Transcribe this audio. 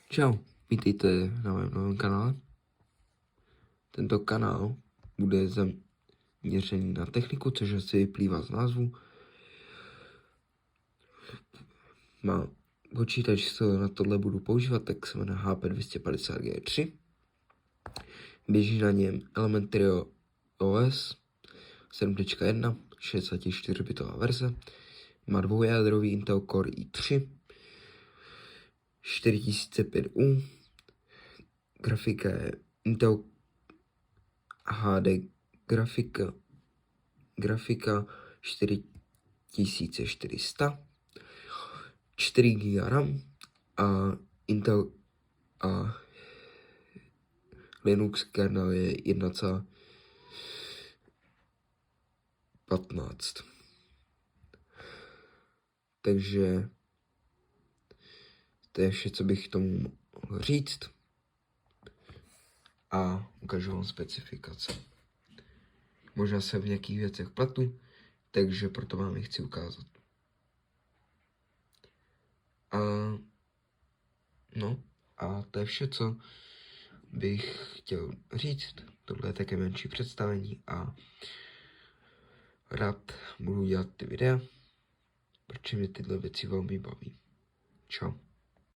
Čau, vítejte na mém novém kanále. Tento kanál bude zaměřený na techniku, což asi vyplývá z názvu. Má počítač, co na tohle budu používat, tak se jmenuje HP250G3. Běží na něm Elementary OS 7.1, 64-bitová verze. Má dvoujádrový Intel Core i3, 4005U. Grafika je Intel HD grafika 4400, 4 GB RAM a Intel a Linux kernel je 1.15. Takže to je vše, co bych tomu mohl říct. A ukážu vám specifikace. Možná se v nějakých věcech pletu, takže proto vám je chci ukázat. A to je vše, co bych chtěl říct. Tohle je také menší představení a rád budu dělat ty videa, protože mě tyhle věci velmi baví. Čau.